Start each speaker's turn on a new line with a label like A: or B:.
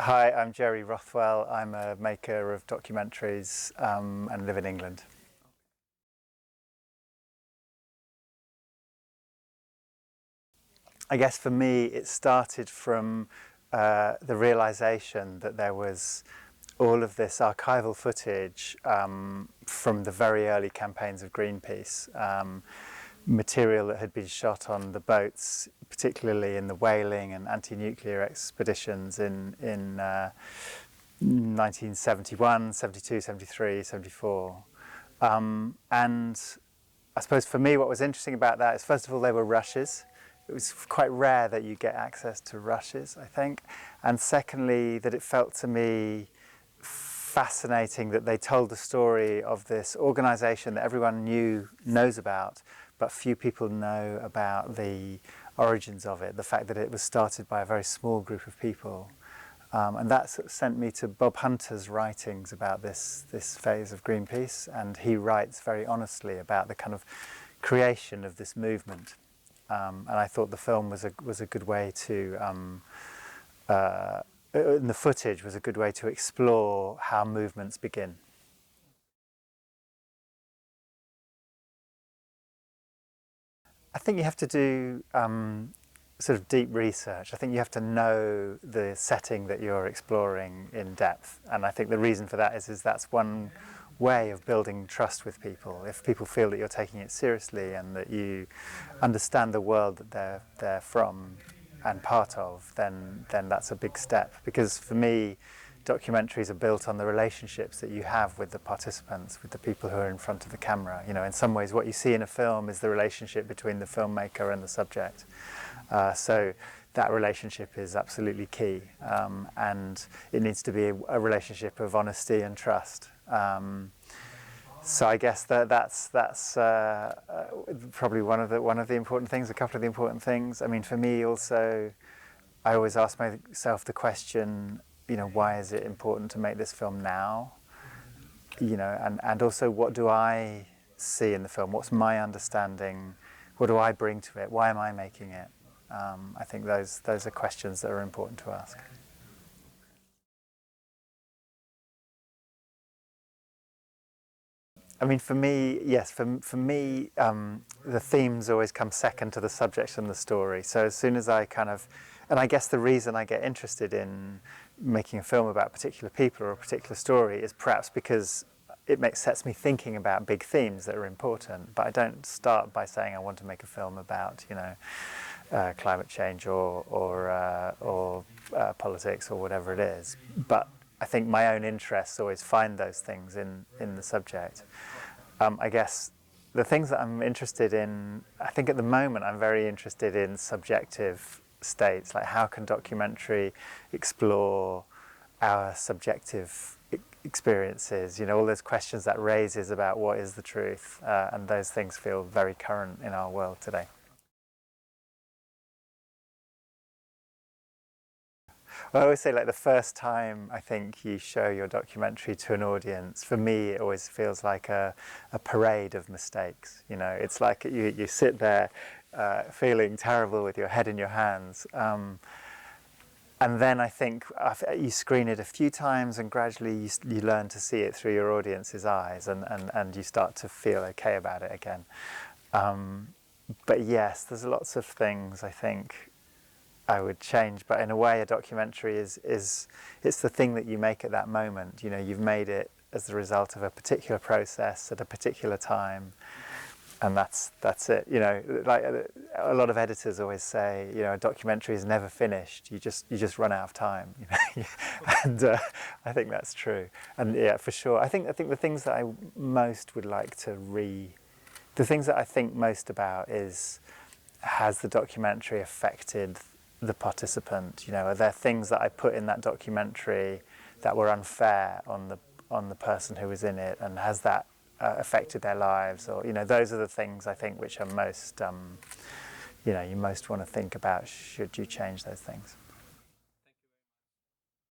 A: Hi, I'm Jerry Rothwell. I'm a maker of documentaries and live in England. I guess for me it started from the realization that there was all of this archival footage from the very early campaigns of Greenpeace, material that had been shot on the boats, particularly in the whaling and anti-nuclear expeditions in 1971, 72, 73, 74. And I suppose for me what was interesting about that is, first of all, they were rushes. It was quite rare that you get access to rushes, I think. And secondly, that it felt to me fascinating that they told the story of this organisation that everyone knows about, but few people know about the origins of it, the fact that it was started by a very small group of people. And that sort of sent me to Bob Hunter's writings about this phase of Greenpeace, and he writes very honestly about the kind of creation of this movement. And I thought the film was a good way to, and the footage was a good way to explore how movements begin. I think you have to do sort of deep research. I think you have to know the setting that you're exploring in depth. And I think the reason for that is that's one way of building trust with people. If people feel that you're taking it seriously and that you understand the world that they're from and part of, then that's a big step. Because for me, documentaries are built on the relationships that you have with the participants, with the people who are in front of the camera. You know, in some ways what you see in a film is the relationship between the filmmaker and the subject. So that relationship is absolutely key, and it needs to be a relationship of honesty and trust. So I guess that's probably one of the important things, a couple of the important things. I mean, for me also, I always ask myself the question, you know, why is it important to make this film now? You know, and also what do I see in the film? What's my understanding? What do I bring to it? Why am I making it? I think those are questions that are important to ask. I mean, for me, yes, for me, the themes always come second to the subject and the story. So as soon as I and I guess the reason I get interested in making a film about particular people or a particular story is perhaps because it sets me thinking about big themes that are important. But I don't start by saying I want to make a film about, you know, climate change or politics or whatever it is. But I think my own interests always find those things in the subject. I guess the things that I'm interested in, I think at the moment I'm very interested in subjective states, like how can documentary explore our subjective experiences, you know, all those questions that raises about what is the truth, and those things feel very current in our world today. I always say, like, the first time I think you show your documentary to an audience, for me it always feels like a parade of mistakes. You know, it's like you sit there feeling terrible with your head in your hands, and then I think you screen it a few times and gradually you learn to see it through your audience's eyes, and you start to feel okay about it again. But yes, there's lots of things I think I would change, but in a way a documentary is it's the thing that you make at that moment. You know, you've made it as the result of a particular process at a particular time, and that's it. You know, like a lot of editors always say, you know, a documentary is never finished. You just run out of time, you know? And I think that's true. And yeah, for sure, I think the things that I most would like to the things that I think most about is, has the documentary affected the participant? You know, are there things that I put in that documentary that were unfair on the person who was in it, and has that affected their lives? Or, you know, those are the things I think which are most, you know, you most want to think about. Should you change those things?